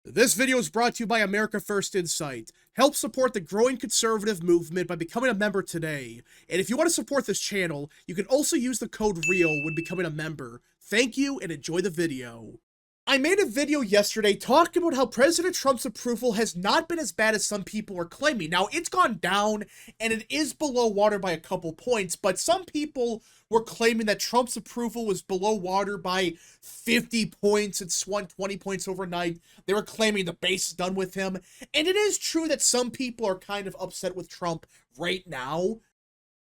This video is brought to you by America First Insight. Help support the growing conservative movement by becoming a member today. And if you want to support this channel, you can also use the code REAL when becoming a member. Thank you and enjoy the video. I made a video yesterday talking about how President Trump's approval has not been as bad as some people are claiming. Now, it's gone down and it is below water by a couple points, but some people were claiming that Trump's approval was below water by 50 points and swung 20 points overnight. They were claiming the base is done with him. And it is true that some people are kind of upset with Trump right now.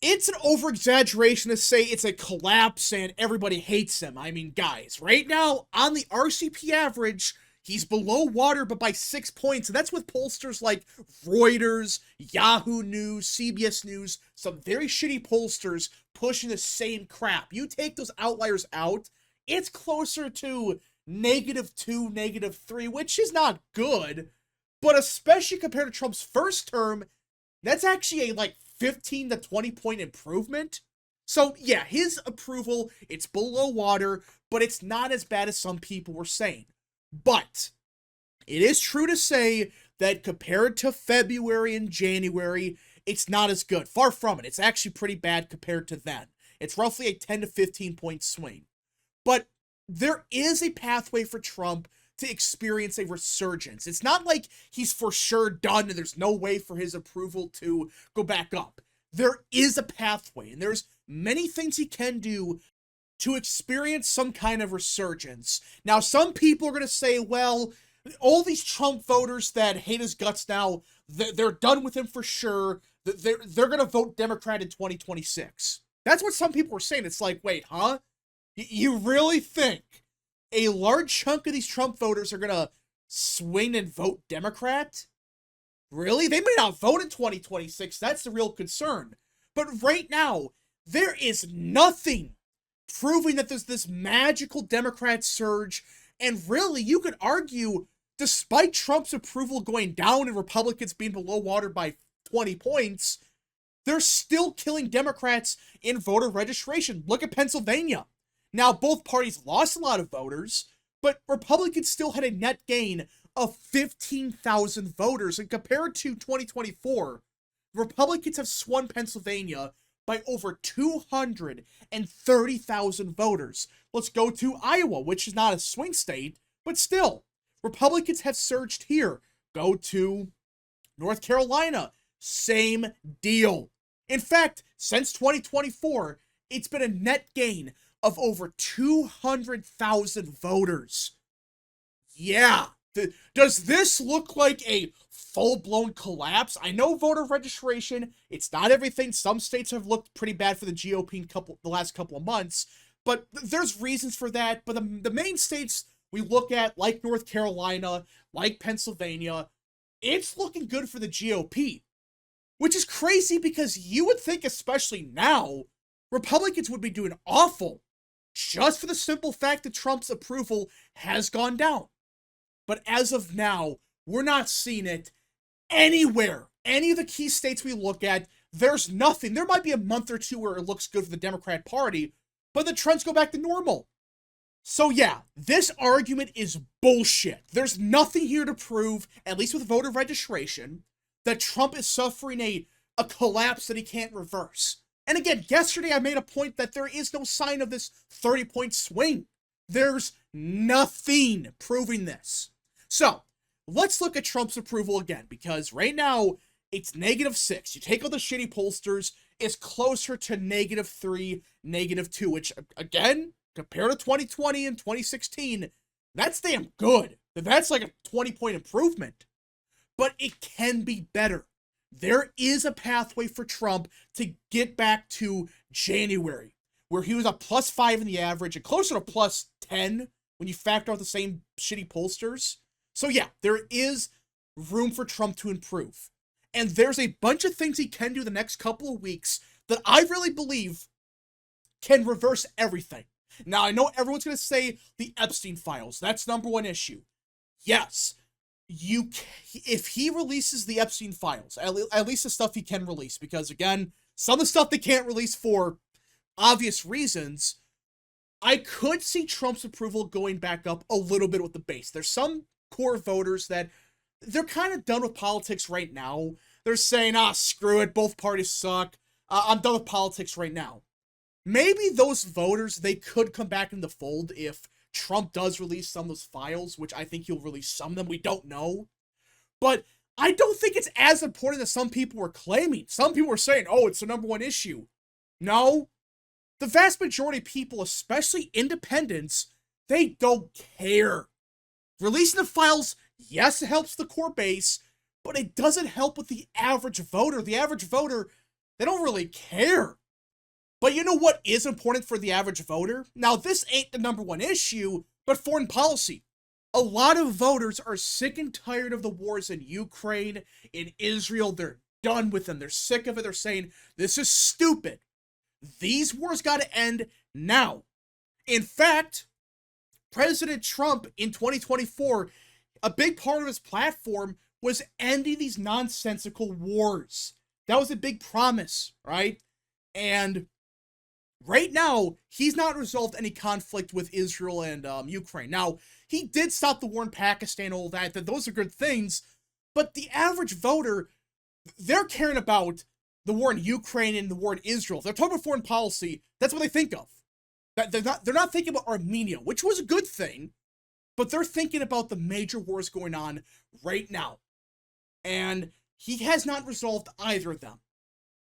It's an over-exaggeration to say it's a collapse and everybody hates him. I mean, guys, right now, on the RCP average, he's below water, but by 6 points. And that's with pollsters like Reuters, Yahoo News, CBS News, some very shitty pollsters pushing the same crap. You take those outliers out, it's closer to -2, -3, which is not good. But especially compared to Trump's first term, that's actually a, 15 to 20 point improvement. So yeah, his approval, it's below water, but it's not as bad as some people were saying. But it is true to say that compared to February and January, it's not as good. Far from it. It's actually pretty bad compared to then. It's roughly a 10 to 15 point swing. But there is a pathway for Trump to experience a resurgence. It's not like he's for sure done and there's no way for his approval to go back up. There is a pathway, and there's many things he can do to experience some kind of resurgence. Now, some people are going to say, well, all these Trump voters that hate his guts now, they're done with him for sure. They're going to vote Democrat in 2026. That's what some people were saying. It's like, wait, huh? You really think a large chunk of these Trump voters are going to swing and vote Democrat? Really? They may not vote in 2026. That's the real concern. But right now, there is nothing proving that there's this magical Democrat surge. And really, you could argue, despite Trump's approval going down and Republicans being below water by 20 points, they're still killing Democrats in voter registration. Look at Pennsylvania. Now, both parties lost a lot of voters, but Republicans still had a net gain of 15,000 voters. And compared to 2024, Republicans have swung Pennsylvania by over 230,000 voters. Let's go to Iowa, which is not a swing state, but still, Republicans have surged here. Go to North Carolina, same deal. In fact, since 2024, it's been a net gain of over 200,000 voters. Yeah. Does this look like a full-blown collapse? I know voter registration, it's not everything. Some states have looked pretty bad for the GOP in the last couple of months, but there's reasons for that. But the main states we look at, like North Carolina, like Pennsylvania, it's looking good for the GOP, which is crazy because you would think, especially now, Republicans would be doing awful just for the simple fact that Trump's approval has gone down. But as of now, we're not seeing it anywhere. Any of the key states we look at, there's nothing. There might be a month or two where it looks good for the Democrat Party, but the trends go back to normal. So yeah, this argument is bullshit. There's nothing here to prove, at least with voter registration, that Trump is suffering a collapse that he can't reverse. And again, yesterday I made a point that there is no sign of this 30-point swing. There's nothing proving this. So, let's look at Trump's approval again, because right now, it's -6. You take all the shitty pollsters, it's closer to -3, -2, which, again, compared to 2020 and 2016, that's damn good. That's like a 20-point improvement. But it can be better. There is a pathway for Trump to get back to January, where he was a +5 in the average and closer to +10 when you factor out the same shitty pollsters. So yeah, there is room for Trump to improve. And there's a bunch of things he can do the next couple of weeks that I really believe can reverse everything. Now, I know everyone's going to say the Epstein Files. That's #1 issue. Yes. If he releases the Epstein Files, at least the stuff he can release, because again, some of the stuff they can't release for obvious reasons, I could see Trump's approval going back up a little bit with the base. There's some core voters that they're kind of done with politics right now. They're saying, screw it, both parties suck. I'm done with politics right now. Maybe those voters, they could come back in the fold if Trump does release some of those files, which I think he'll release some of them. We don't know. But I don't think it's as important as some people were claiming. Some people were saying, oh, it's the #1 issue. No. The vast majority of people, especially independents, they don't care. Releasing the files, yes, it helps the core base, but it doesn't help with the average voter. The average voter, they don't really care. But you know what is important for the average voter? Now, this ain't the #1 issue, but foreign policy. A lot of voters are sick and tired of the wars in Ukraine, in Israel. They're done with them. They're sick of it. They're saying, this is stupid. These wars gotta end now. In fact, President Trump in 2024, a big part of his platform was ending these nonsensical wars. That was a big promise, right? And right now, he's not resolved any conflict with Israel and Ukraine. Now, he did stop the war in Pakistan, all that. Those are good things. But the average voter, they're caring about the war in Ukraine and the war in Israel. If they're talking about foreign policy, that's what they think of. They're not thinking about Armenia, which was a good thing, but they're thinking about the major wars going on right now. And he has not resolved either of them.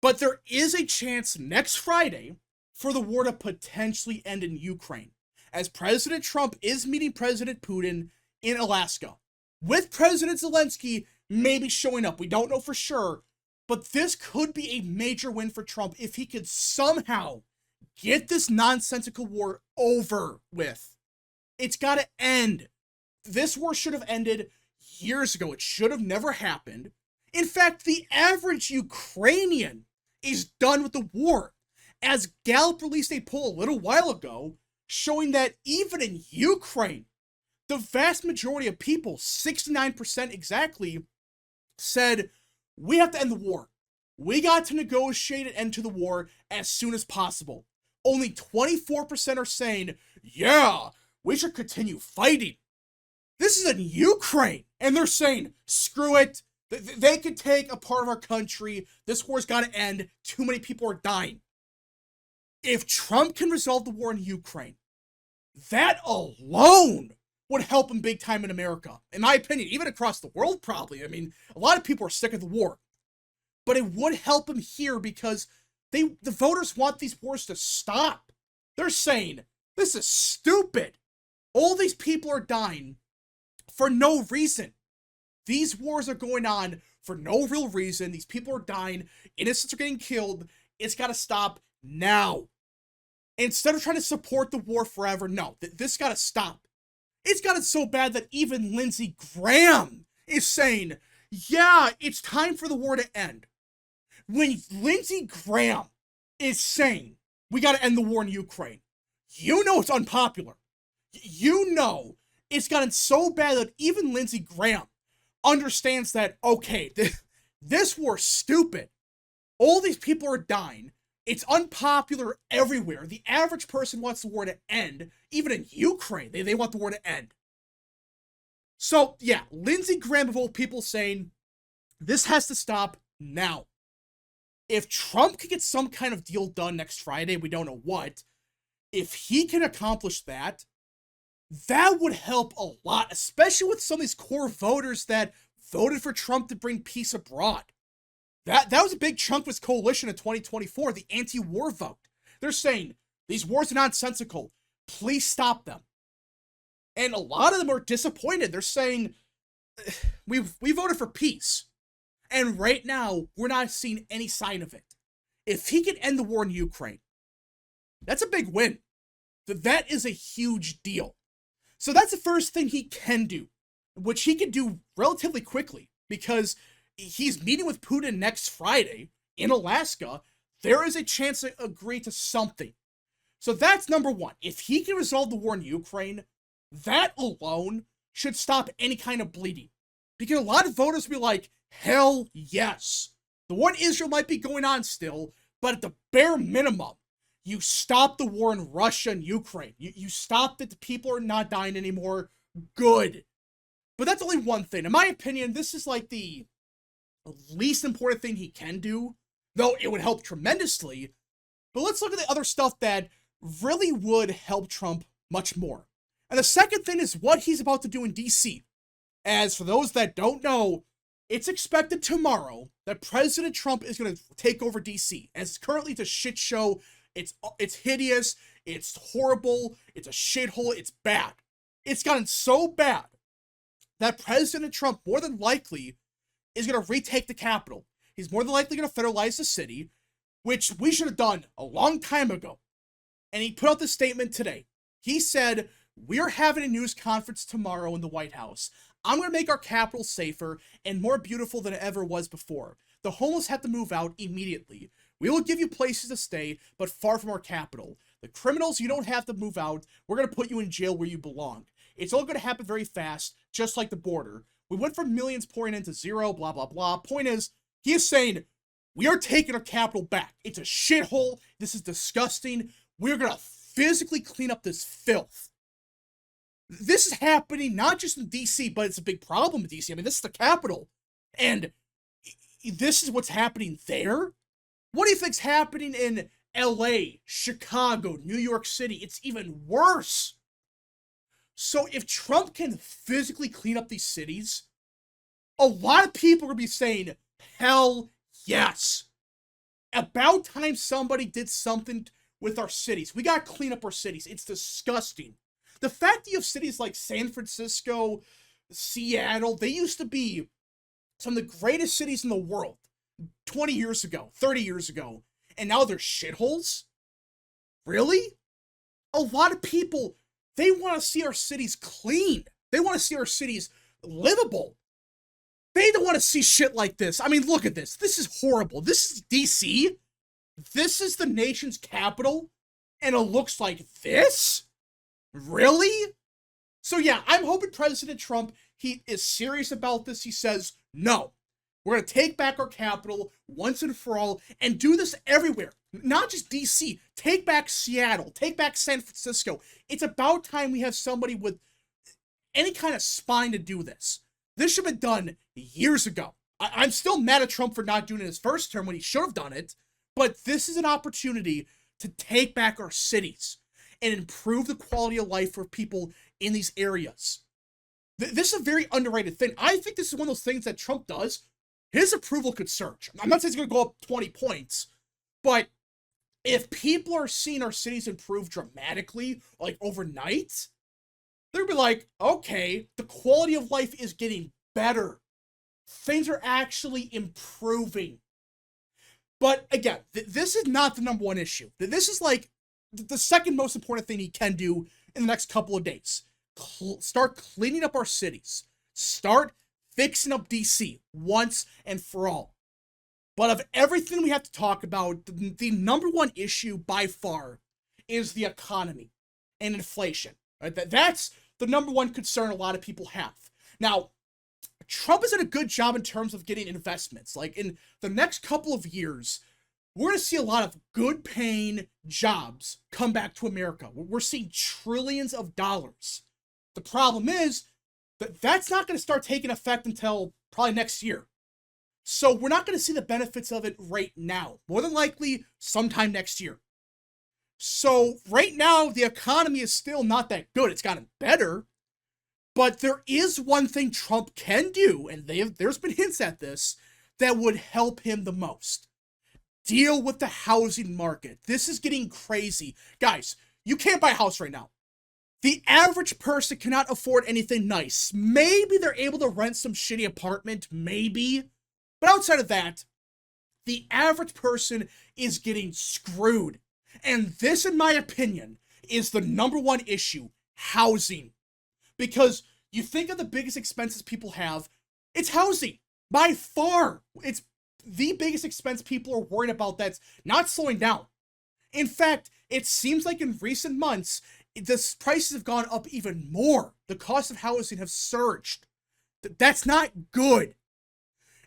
But there is a chance next Friday for the war to potentially end in Ukraine, as President Trump is meeting President Putin in Alaska, with President Zelensky maybe showing up. We don't know for sure, but this could be a major win for Trump if he could somehow get this nonsensical war over with. It's got to end. This war should have ended years ago. It should have never happened. In fact, the average Ukrainian is done with the war, as Gallup released a poll a little while ago showing that even in Ukraine, the vast majority of people, 69% exactly, said, we have to end the war. We got to negotiate an end to the war as soon as possible. Only 24% are saying, yeah, we should continue fighting. This is in Ukraine, and they're saying, screw it. They could take a part of our country. This war's got to end. Too many people are dying. If Trump can resolve the war in Ukraine, that alone would help him big time in America. In my opinion, even across the world probably. I mean, a lot of people are sick of the war. But it would help him here because the voters want these wars to stop. They're saying, this is stupid. All these people are dying for no reason. These wars are going on for no real reason. These people are dying. Innocents are getting killed. It's got to stop now. Instead of trying to support the war forever, no, this got to stop. It's gotten so bad that even Lindsey Graham is saying, yeah, it's time for the war to end. When Lindsey Graham is saying, we got to end the war in Ukraine, you know it's unpopular. You know it's gotten so bad that even Lindsey Graham understands that, okay, this war's stupid. All these people are dying. It's unpopular everywhere. The average person wants the war to end. Even in Ukraine, they want the war to end. So, yeah, Lindsey Graham of all people saying, this has to stop now. If Trump could get some kind of deal done next Friday, we don't know what, if he can accomplish that, that would help a lot, especially with some of these core voters that voted for Trump to bring peace abroad. That was a big chunk of his coalition in 2024, the anti-war vote. They're saying, these wars are nonsensical. Please stop them. And a lot of them are disappointed. They're saying, we voted for peace. And right now, we're not seeing any sign of it. If he can end the war in Ukraine, that's a big win. That is a huge deal. So that's the first thing he can do, which he can do relatively quickly, because he's meeting with Putin next Friday in Alaska. There is a chance to agree to something. So that's number one. If he can resolve the war in Ukraine, that alone should stop any kind of bleeding. Because a lot of voters will be like, hell yes. The war in Israel might be going on still, but at the bare minimum, you stop the war in Russia and Ukraine. You stop that the people are not dying anymore. Good. But that's only one thing. In my opinion, this is like the least important thing he can do, though it would help tremendously. But let's look at the other stuff that really would help Trump much more. And the second thing is what he's about to do in DC. As for those that don't know, it's expected tomorrow that President Trump is going to take over DC. As currently it's a shit show. It's hideous. It's horrible. It's a shithole. It's bad. It's gotten so bad that President Trump more than likely is going to retake the Capitol. He's more than likely going to federalize the city, which we should have done a long time ago. And he put out this statement today. He said, "We're having a news conference tomorrow in the White House. I'm going to make our Capitol safer and more beautiful than it ever was before. The homeless have to move out immediately. We will give you places to stay, but far from our capital. The criminals, you don't have to move out. We're going to put you in jail where you belong. It's all going to happen very fast, just like the border. We went from millions pouring into zero, blah, blah, blah." Point is, he is saying, we are taking our capital back. It's a shithole. This is disgusting. We're going to physically clean up this filth. This is happening not just in DC, but it's a big problem in DC. I mean, this is the capital. And this is what's happening there? What do you think's happening in LA, Chicago, New York City? It's even worse. So if Trump can physically clean up these cities, a lot of people are going to be saying, hell yes. About time somebody did something with our cities. We got to clean up our cities. It's disgusting. The fact that you have cities like San Francisco, Seattle, they used to be some of the greatest cities in the world 20 years ago, 30 years ago, and now they're shitholes? Really? A lot of people, they want to see our cities clean. They want to see our cities livable. They don't want to see shit like this. I mean, look at this. This is horrible. This is DC. This is the nation's capital, and it looks like this? Really? So yeah, I'm hoping President Trump, he is serious about this. He says, no, we're going to take back our capital once and for all and do this everywhere. Not just DC. Take back Seattle. Take back San Francisco. It's about time we have somebody with any kind of spine to do this. This should have been done years ago. I'm still mad at Trump for not doing it his first term when he should have done it, but this is an opportunity to take back our cities and improve the quality of life for people in these areas. This is a very underrated thing. I think this is one of those things that Trump does. His approval could surge. I'm not saying it's going to go up 20 points, but if people are seeing our cities improve dramatically, like overnight, they'll be like, okay, the quality of life is getting better. Things are actually improving. But again, this is not the number one issue. This is like the second most important thing he can do in the next couple of days. Start cleaning up our cities. Start fixing up DC once and for all. But of everything we have to talk about, the number one issue by far is the economy and inflation. Right? That's the number one concern a lot of people have. Now, Trump has done a good job in terms of getting investments. Like in the next couple of years, we're going to see a lot of good paying jobs come back to America. We're seeing trillions of dollars. The problem is that that's not going to start taking effect until probably next year. So we're not going to see the benefits of it right now. More than likely sometime next year. So right now, the economy is still not that good. It's gotten better. But there is one thing Trump can do, and there's been hints at this, that would help him the most. Deal with the housing market. This is getting crazy. Guys, you can't buy a house right now. The average person cannot afford anything nice. Maybe they're able to rent some shitty apartment, maybe. But outside of that, the average person is getting screwed. And this, in my opinion, is the number one issue, housing. Because you think of the biggest expenses people have, it's housing. By far, it's the biggest expense people are worried about that's not slowing down. In fact, it seems like in recent months, the prices have gone up even more. The cost of housing have surged. That's not good.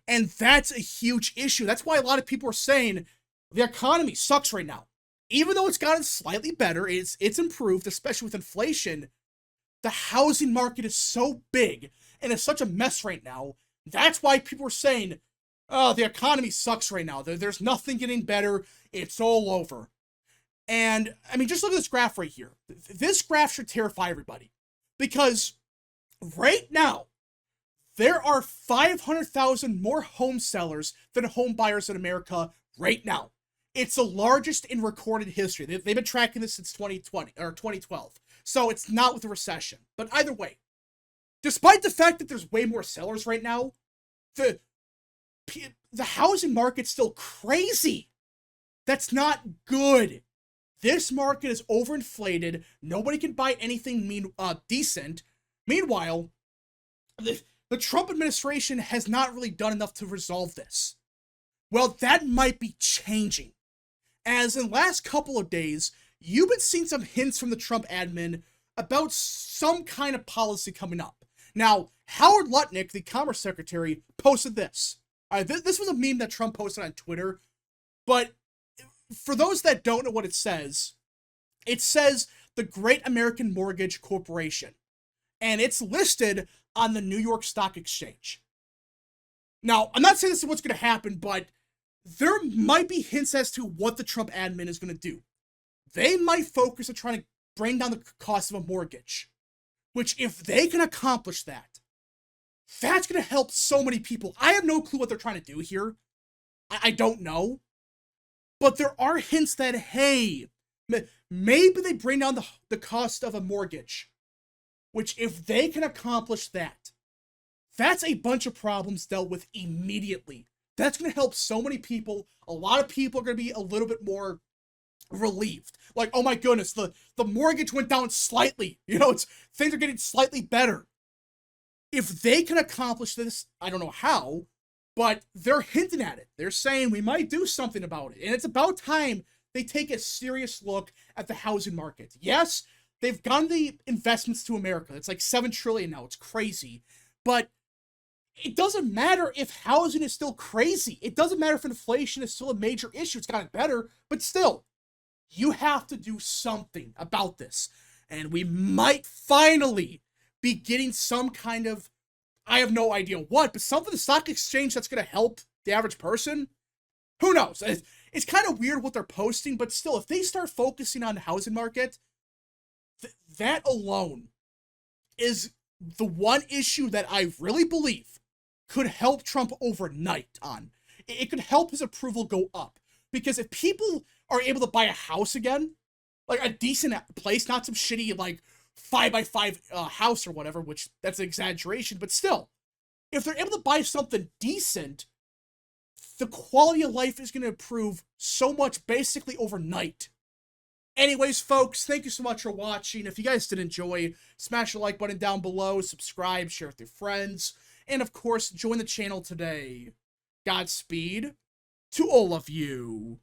And that's a huge issue. That's why a lot of people are saying the economy sucks right now. Even though it's gotten slightly better, it's improved, especially with inflation. The housing market is so big, and it's such a mess right now. That's why people are saying, oh, the economy sucks right now. There's nothing getting better. It's all over. And, I mean, just look at this graph right here. This graph should terrify everybody. Because right now, there are 500,000 more home sellers than home buyers in America right now. It's the largest in recorded history. They've been tracking this since 2020 or 2012. So it's not with the recession. But either way, despite the fact that there's way more sellers right now, the housing market's still crazy. That's not good. This market is overinflated. Nobody can buy anything decent. Meanwhile, the Trump administration has not really done enough to resolve this. Well, that might be changing. As in the last couple of days, you've been seeing some hints from the Trump admin about some kind of policy coming up. Now, Howard Lutnick, the Commerce Secretary, posted this. This was a meme that Trump posted on Twitter, but for those that don't know what it says the Great American Mortgage Corporation, and it's listed on the New York Stock Exchange. Now, I'm not saying this is what's going to happen, but there might be hints as to what the Trump admin is going to do. They might focus on trying to bring down the cost of a mortgage, which if they can accomplish that, that's going to help so many people. I have no clue what they're trying to do here. I don't know. But there are hints that, hey, maybe they bring down the cost of a mortgage, which if they can accomplish that, that's a bunch of problems dealt with immediately. That's going to help so many people. A lot of people are going to be a little bit more relieved. Like, oh my goodness, the mortgage went down slightly. You know, things are getting slightly better. If they can accomplish this, I don't know how, but they're hinting at it. They're saying we might do something about it. And it's about time they take a serious look at the housing market. Yes, they've gotten the investments to America. It's like $7 trillion now. It's crazy. But it doesn't matter if housing is still crazy. It doesn't matter if inflation is still a major issue. It's gotten better. But still, you have to do something about this. And we might finally be getting some kind of, I have no idea what, but something the stock exchange that's going to help the average person. Who knows? It's kind of weird what they're posting, but still, if they start focusing on the housing market, that alone is the one issue that I really believe could help Trump overnight on. It could help his approval go up. Because if people are able to buy a house again, like a decent place, not some shitty, like, 5x5 house or whatever, which that's an exaggeration, but still, if they're able to buy something decent, the quality of life is going to improve so much basically overnight. Anyways, folks, thank you so much for watching. If you guys did enjoy, smash the like button down below, subscribe, share with your friends, and of course, join the channel today. Godspeed to all of you.